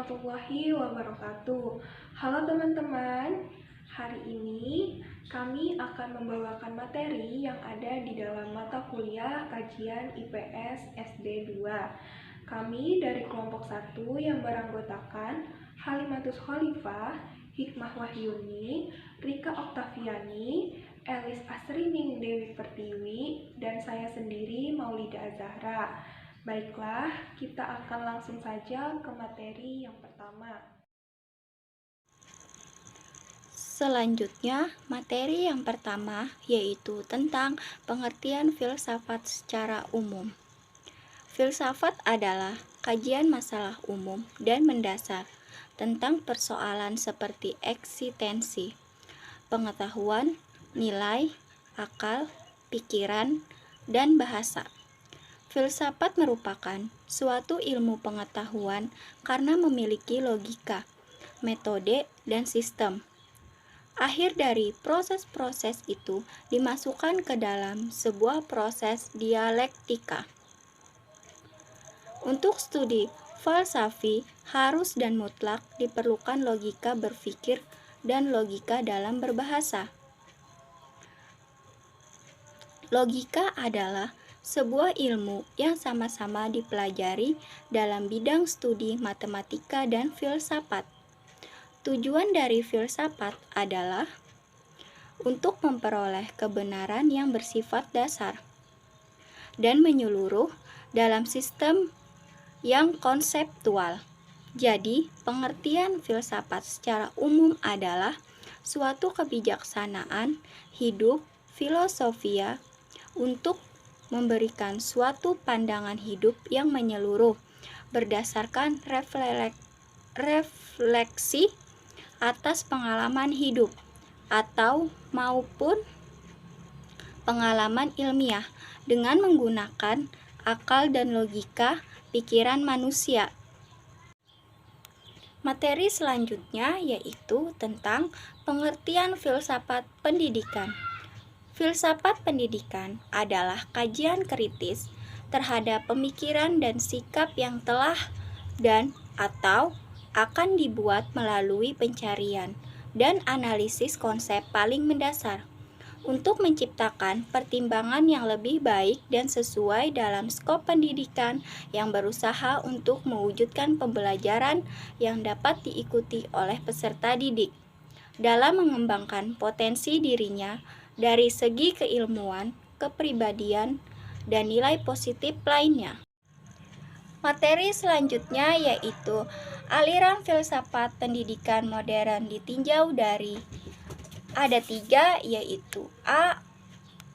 warahmatullahi wabarakatuh. Halo teman-teman, hari ini kami akan membawakan materi yang ada di dalam mata kuliah kajian IPS SD 2. Kami dari kelompok 1 yang beranggotakan Halimatus Khalifah, Hikmah Wahyuni, Rika Oktaviani, Elis Asrining Dewi Pertiwi, dan saya sendiri Maulida Azahra. Baiklah, kita akan langsung saja ke materi yang pertama. Selanjutnya, materi yang pertama yaitu tentang pengertian filsafat secara umum. Filsafat adalah kajian masalah umum dan mendasar tentang persoalan seperti eksistensi, pengetahuan, nilai, akal, pikiran, dan bahasa. Filsafat merupakan suatu ilmu pengetahuan karena memiliki logika, metode, dan sistem. Akhir dari proses-proses itu dimasukkan ke dalam sebuah proses dialektika. Untuk studi falsafi harus dan mutlak diperlukan logika berpikir dan logika dalam berbahasa. Logika adalah sebuah ilmu yang sama-sama dipelajari dalam bidang studi matematika dan filsafat. Tujuan dari filsafat adalah untuk memperoleh kebenaran yang bersifat dasar dan menyeluruh dalam sistem yang konseptual. Jadi, pengertian filsafat secara umum adalah suatu kebijaksanaan hidup filosofia untuk memberikan suatu pandangan hidup yang menyeluruh berdasarkan refleksi atas pengalaman hidup atau maupun pengalaman ilmiah dengan menggunakan akal dan logika pikiran manusia. Materi selanjutnya yaitu tentang pengertian filsafat pendidikan. Filsafat pendidikan adalah kajian kritis terhadap pemikiran dan sikap yang telah dan atau akan dibuat melalui pencarian dan analisis konsep paling mendasar untuk menciptakan pertimbangan yang lebih baik dan sesuai dalam skop pendidikan yang berusaha untuk mewujudkan pembelajaran yang dapat diikuti oleh peserta didik dalam mengembangkan potensi dirinya dari segi keilmuan, kepribadian, dan nilai positif lainnya. Materi selanjutnya yaitu aliran filsafat pendidikan modern ditinjau dari ada 3 yaitu A.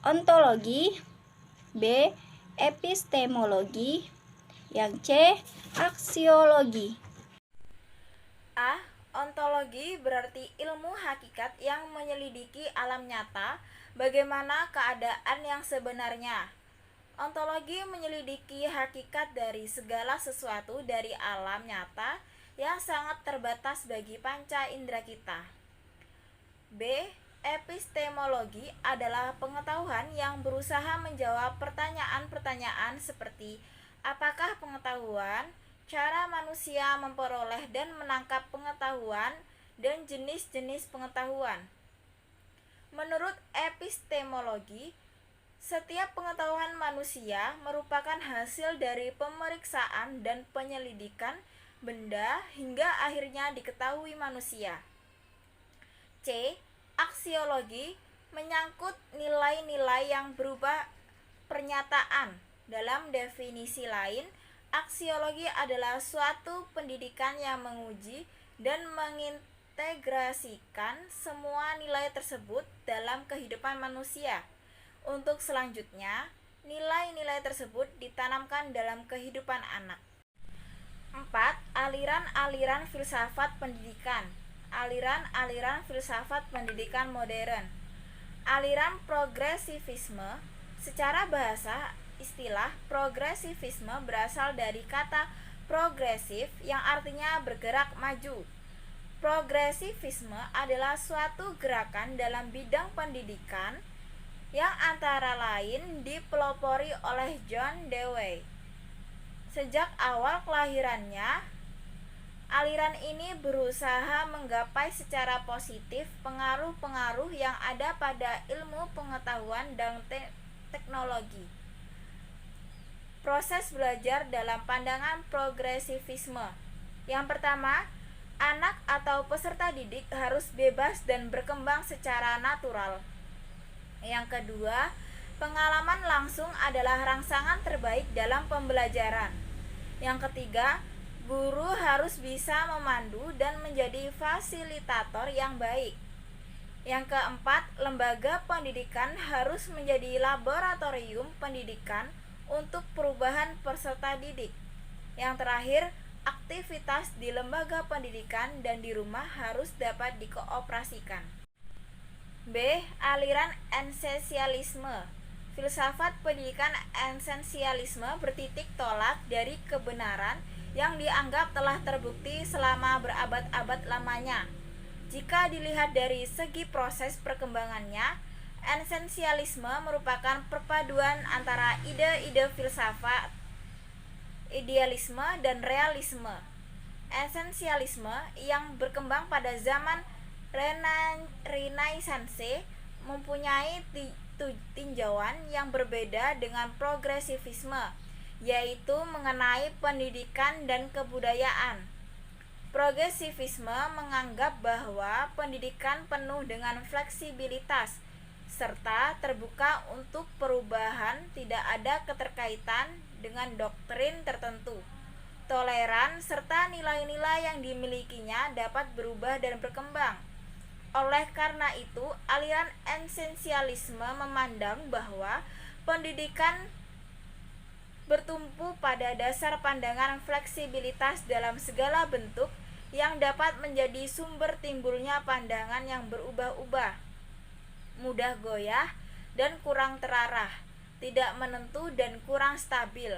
Ontologi, B. Epistemologi, yang C. Aksiologi. A. Ontologi berarti ilmu hakikat yang menyelidiki alam nyata, bagaimana keadaan yang sebenarnya. Ontologi menyelidiki hakikat dari segala sesuatu dari alam nyata yang sangat terbatas bagi panca indera kita. B. Epistemologi adalah pengetahuan yang berusaha menjawab pertanyaan-pertanyaan seperti apakah pengetahuan, cara manusia memperoleh dan menangkap pengetahuan, dan jenis-jenis pengetahuan. Menurut epistemologi, setiap pengetahuan manusia merupakan hasil dari pemeriksaan dan penyelidikan benda hingga akhirnya diketahui manusia. C. Aksiologi menyangkut nilai-nilai yang berupa pernyataan. Dalam definisi lain, aksiologi adalah suatu pendidikan yang menguji dan mengintegrasikan semua nilai tersebut dalam kehidupan manusia. Untuk selanjutnya, nilai-nilai tersebut ditanamkan dalam kehidupan anak. 4. Aliran-aliran filsafat pendidikan. Aliran-aliran filsafat pendidikan modern. Aliran progresivisme. Secara bahasa, istilah progresivisme berasal dari kata progresif yang artinya bergerak maju. Progresivisme adalah suatu gerakan dalam bidang pendidikan yang antara lain dipelopori oleh John Dewey. Sejak awal kelahirannya, Aliran ini berusaha menggapai secara positif pengaruh-pengaruh yang ada pada ilmu pengetahuan dan teknologi. Proses belajar dalam pandangan progresivisme. Yang pertama, anak atau peserta didik harus bebas dan berkembang secara natural. Yang kedua, pengalaman langsung adalah rangsangan terbaik dalam pembelajaran. Yang ketiga, guru harus bisa memandu dan menjadi fasilitator yang baik. Yang keempat, lembaga pendidikan harus menjadi laboratorium pendidikan untuk perubahan peserta didik. Yang terakhir, aktivitas di lembaga pendidikan dan di rumah harus dapat dikoperasikan. B. Aliran esensialisme. Filsafat pendidikan esensialisme bertitik tolak dari kebenaran yang dianggap telah terbukti selama berabad-abad lamanya. Jika dilihat dari segi proses perkembangannya, esensialisme merupakan perpaduan antara ide-ide filsafat, idealisme, dan realisme. Esensialisme yang berkembang pada zaman Renaissance mempunyai tinjauan yang berbeda dengan progresivisme, yaitu mengenai pendidikan dan kebudayaan. Progresivisme menganggap bahwa pendidikan penuh dengan fleksibilitas serta terbuka untuk perubahan, tidak ada keterkaitan dengan doktrin tertentu. Toleran serta nilai-nilai yang dimilikinya dapat berubah dan berkembang. Oleh karena itu, aliran esensialisme memandang bahwa pendidikan bertumpu pada dasar pandangan fleksibilitas dalam segala bentuk yang dapat menjadi sumber timbulnya pandangan yang berubah-ubah, mudah goyah dan kurang terarah, tidak menentu dan kurang stabil.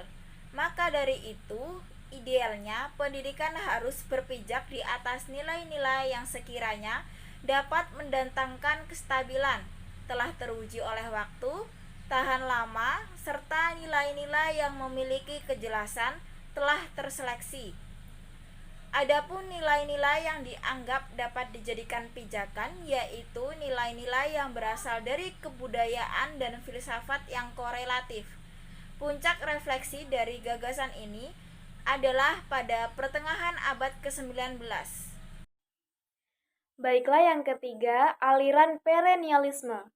Maka dari itu, idealnya pendidikan harus berpijak di atas nilai-nilai yang sekiranya dapat mendatangkan kestabilan, telah teruji oleh waktu, tahan lama, serta nilai-nilai yang memiliki kejelasan telah terseleksi. Adapun nilai-nilai yang dianggap dapat dijadikan pijakan, yaitu nilai-nilai yang berasal dari kebudayaan dan filsafat yang korelatif. Puncak refleksi dari gagasan ini adalah pada pertengahan abad ke-19. Baiklah, yang ketiga, aliran perennialisme.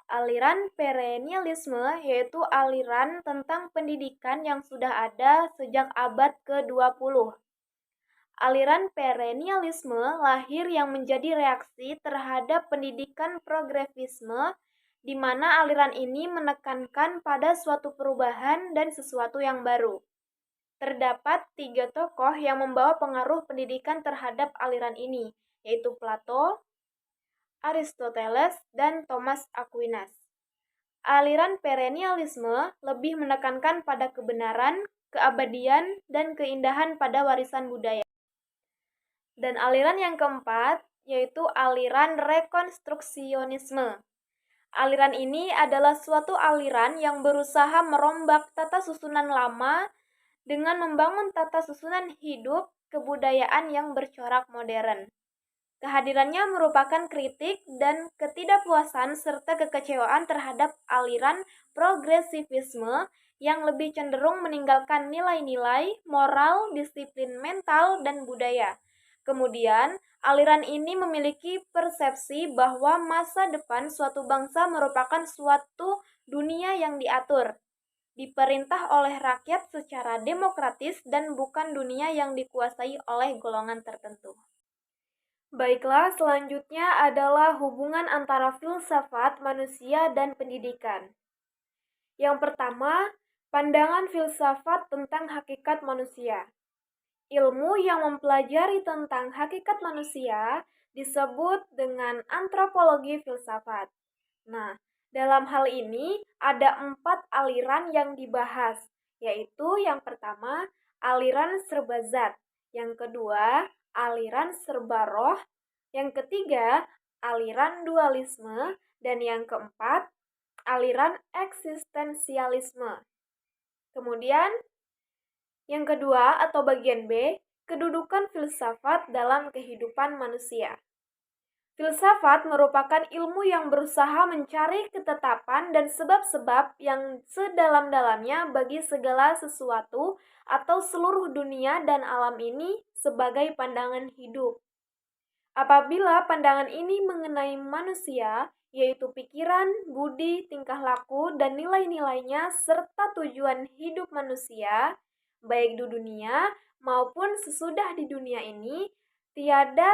Aliran perennialisme yaitu aliran tentang pendidikan yang sudah ada sejak abad ke-20. Aliran perennialisme lahir yang menjadi reaksi terhadap pendidikan progresivisme, di mana aliran ini menekankan pada suatu perubahan dan sesuatu yang baru. Terdapat 3 tokoh yang membawa pengaruh pendidikan terhadap aliran ini, yaitu Plato, Aristoteles, dan Thomas Aquinas. Aliran perennialisme lebih menekankan pada kebenaran, keabadian, dan keindahan pada warisan budaya. Dan aliran yang keempat, yaitu aliran rekonstruksionisme. Aliran ini adalah suatu aliran yang berusaha merombak tata susunan lama dengan membangun tata susunan hidup kebudayaan yang bercorak modern. Kehadirannya merupakan kritik dan ketidakpuasan serta kekecewaan terhadap aliran progresivisme yang lebih cenderung meninggalkan nilai-nilai, moral, disiplin mental, dan budaya. Kemudian, aliran ini memiliki persepsi bahwa masa depan suatu bangsa merupakan suatu dunia yang diatur, diperintah oleh rakyat secara demokratis dan bukan dunia yang dikuasai oleh golongan tertentu. Baiklah, selanjutnya adalah hubungan antara filsafat manusia dan pendidikan. Yang pertama, pandangan filsafat tentang hakikat manusia. Ilmu yang mempelajari tentang hakikat manusia disebut dengan antropologi filsafat. Nah, dalam hal ini ada 4 aliran yang dibahas, yaitu yang pertama, aliran serba zat, yang kedua, aliran serba roh, yang ketiga, aliran dualisme, dan yang keempat, aliran eksistensialisme. Kemudian, yang kedua atau bagian B, Kedudukan filsafat dalam kehidupan manusia. Filsafat merupakan ilmu yang berusaha mencari ketetapan dan sebab-sebab yang sedalam-dalamnya bagi segala sesuatu atau seluruh dunia dan alam ini sebagai pandangan hidup. Apabila pandangan ini mengenai manusia, yaitu pikiran, budi, tingkah laku, dan nilai-nilainya serta tujuan hidup manusia, baik di dunia maupun sesudah di dunia ini, tiada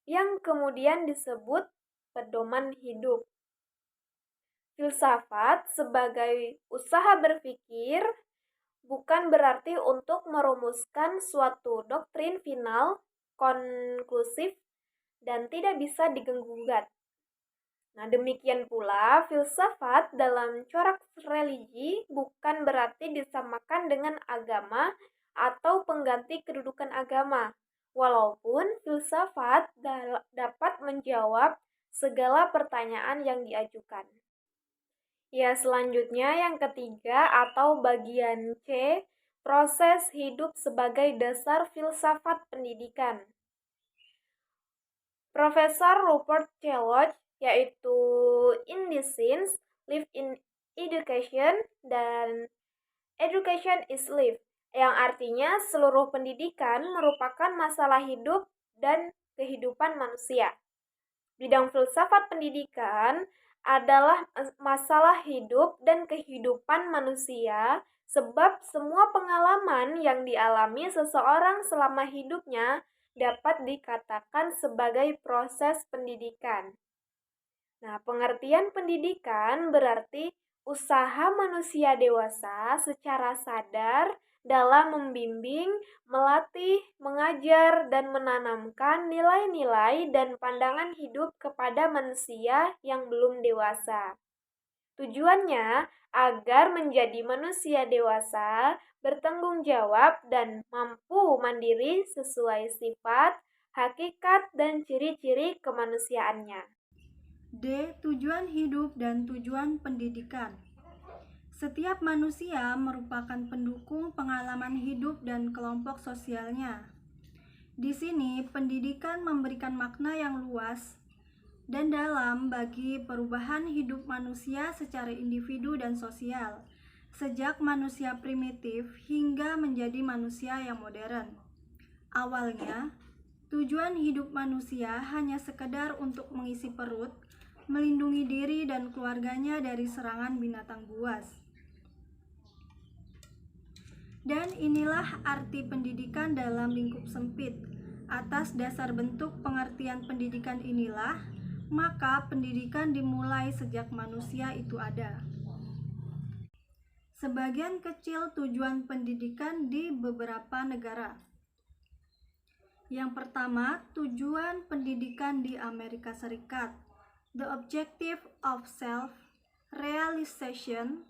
yang kemudian disebut pedoman hidup. Filsafat sebagai usaha berpikir bukan berarti untuk merumuskan suatu doktrin final, konklusif, dan tidak bisa digenggugat. Nah, demikian pula filsafat dalam corak religi bukan berarti disamakan dengan agama atau pengganti kedudukan agama, walaupun filsafat dapat menjawab segala pertanyaan yang diajukan. Ya, selanjutnya yang ketiga atau bagian C, proses hidup sebagai dasar filsafat pendidikan. Profesor Rupert Sheldrake, yaitu In the Science, Life in Education, dan Education is Life, yang artinya seluruh pendidikan merupakan masalah hidup dan kehidupan manusia. Bidang filsafat pendidikan adalah masalah hidup dan kehidupan manusia, sebab semua pengalaman yang dialami seseorang selama hidupnya dapat dikatakan sebagai proses pendidikan. Nah, pengertian pendidikan berarti usaha manusia dewasa secara sadar dalam membimbing, melatih, mengajar, dan menanamkan nilai-nilai dan pandangan hidup kepada manusia yang belum dewasa. Tujuannya agar menjadi manusia dewasa, bertanggung jawab, dan mampu mandiri sesuai sifat, hakikat, dan ciri-ciri kemanusiaannya. D. Tujuan hidup dan tujuan pendidikan. Setiap manusia merupakan pendukung pengalaman hidup dan kelompok sosialnya. Di sini, pendidikan memberikan makna yang luas dan dalam bagi perubahan hidup manusia secara individu dan sosial, sejak manusia primitif hingga menjadi manusia yang modern. Awalnya, tujuan hidup manusia hanya sekedar untuk mengisi perut, melindungi diri dan keluarganya dari serangan binatang buas. Dan inilah arti pendidikan dalam lingkup sempit. Atas dasar bentuk pengertian pendidikan inilah, maka pendidikan dimulai sejak manusia itu ada. Sebagian kecil tujuan pendidikan di beberapa negara. Yang pertama, tujuan pendidikan di Amerika Serikat. The objective of self-realization,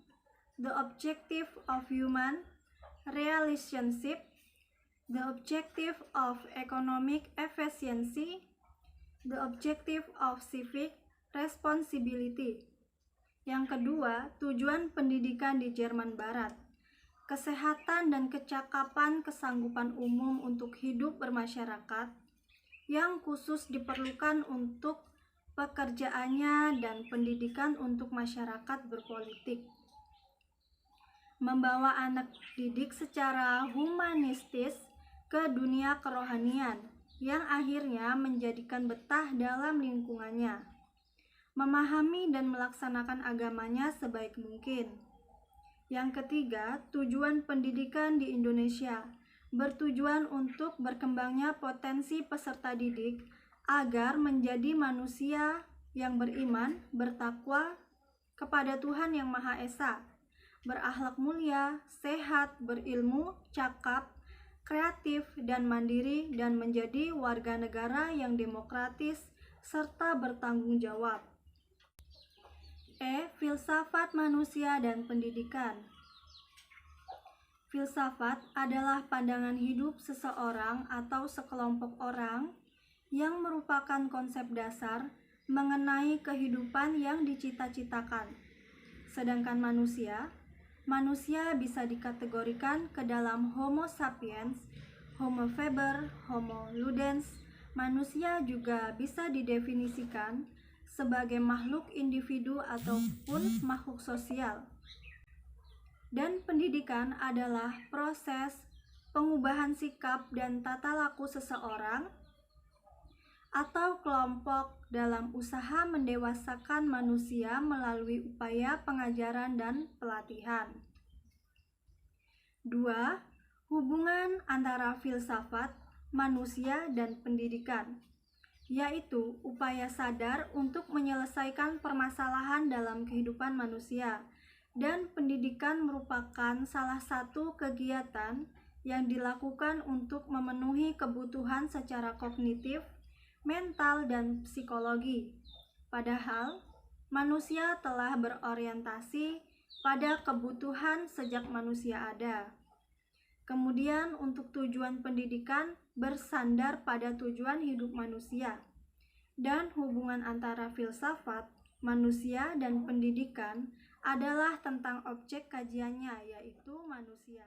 the objective of human relationship, the objective of economic efficiency, the objective of civic responsibility. Yang kedua, tujuan pendidikan di Jerman Barat. Kesehatan dan kecakapan kesanggupan umum untuk hidup bermasyarakat yang khusus diperlukan untuk pekerjaannya dan pendidikan untuk masyarakat berpolitik. Membawa anak didik secara humanistis ke dunia kerohanian yang akhirnya menjadikan betah dalam lingkungannya. Memahami dan melaksanakan agamanya sebaik mungkin. Yang ketiga, tujuan pendidikan di Indonesia bertujuan untuk berkembangnya potensi peserta didik agar menjadi manusia yang beriman, bertakwa kepada Tuhan Yang Maha Esa, berakhlak mulia, sehat, berilmu, cakap, kreatif, dan mandiri, dan menjadi warga negara yang demokratis serta bertanggung jawab. E. Filsafat manusia dan pendidikan. Filsafat adalah pandangan hidup seseorang atau sekelompok orang yang merupakan konsep dasar mengenai kehidupan yang dicita-citakan. Sedangkan manusia bisa dikategorikan ke dalam Homo sapiens, Homo faber, Homo ludens, manusia juga bisa didefinisikan sebagai makhluk individu ataupun makhluk sosial. Dan pendidikan adalah proses pengubahan sikap dan tata laku seseorang atau kelompok dalam usaha mendewasakan manusia melalui upaya pengajaran dan pelatihan. 2. Hubungan antara filsafat, manusia, dan pendidikan, yaitu upaya sadar untuk menyelesaikan permasalahan dalam kehidupan manusia, dan pendidikan merupakan salah satu kegiatan yang dilakukan untuk memenuhi kebutuhan secara kognitif, mental, dan psikologi. Padahal, manusia telah berorientasi pada kebutuhan sejak manusia ada. Kemudian untuk tujuan pendidikan bersandar pada tujuan hidup manusia. Dan hubungan antara filsafat, manusia, dan pendidikan adalah tentang objek kajiannya, yaitu manusia.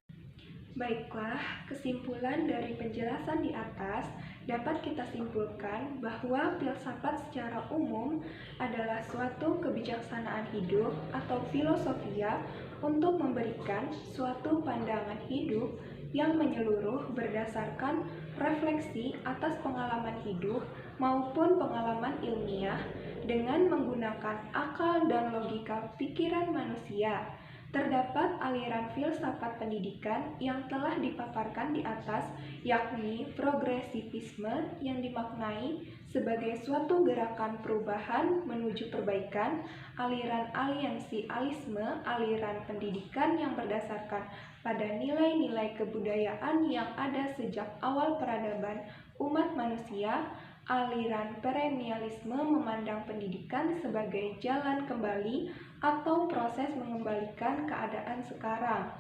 Baiklah, kesimpulan dari penjelasan di atas dapat kita simpulkan bahwa filsafat secara umum adalah suatu kebijaksanaan hidup atau filosofia untuk memberikan suatu pandangan hidup yang menyeluruh berdasarkan refleksi atas pengalaman hidup maupun pengalaman ilmiah dengan menggunakan akal dan logika pikiran manusia. Terdapat aliran filsafat pendidikan yang telah dipaparkan di atas, yakni progresivisme yang dimaknai sebagai suatu gerakan perubahan menuju perbaikan, aliran aliansialisme, aliran pendidikan yang berdasarkan pada nilai-nilai kebudayaan yang ada sejak awal peradaban umat manusia, aliran perennialisme memandang pendidikan sebagai jalan kembali atau proses mengembalikan keadaan sekarang.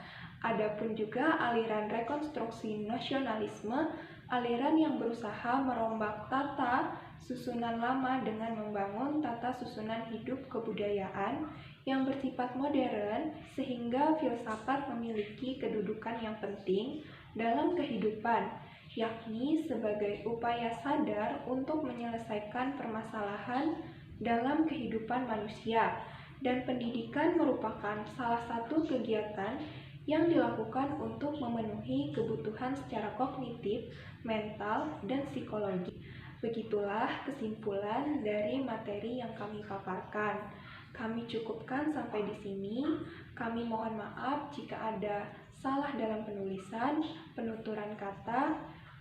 Adapun juga aliran rekonstruksi nasionalisme, aliran yang berusaha merombak tata susunan lama dengan membangun tata susunan hidup kebudayaan yang bersifat modern sehingga filsafat memiliki kedudukan yang penting dalam kehidupan, yakni sebagai upaya sadar untuk menyelesaikan permasalahan dalam kehidupan manusia. Dan pendidikan merupakan salah satu kegiatan yang dilakukan untuk memenuhi kebutuhan secara kognitif, mental, dan psikologi. Begitulah kesimpulan dari materi yang kami paparkan. Kami cukupkan sampai di sini. Kami mohon maaf jika ada salah dalam penulisan, penuturan kata,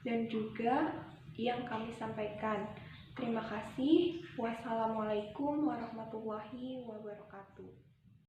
dan juga yang kami sampaikan. Terima kasih. Wassalamualaikum warahmatullahi wabarakatuh.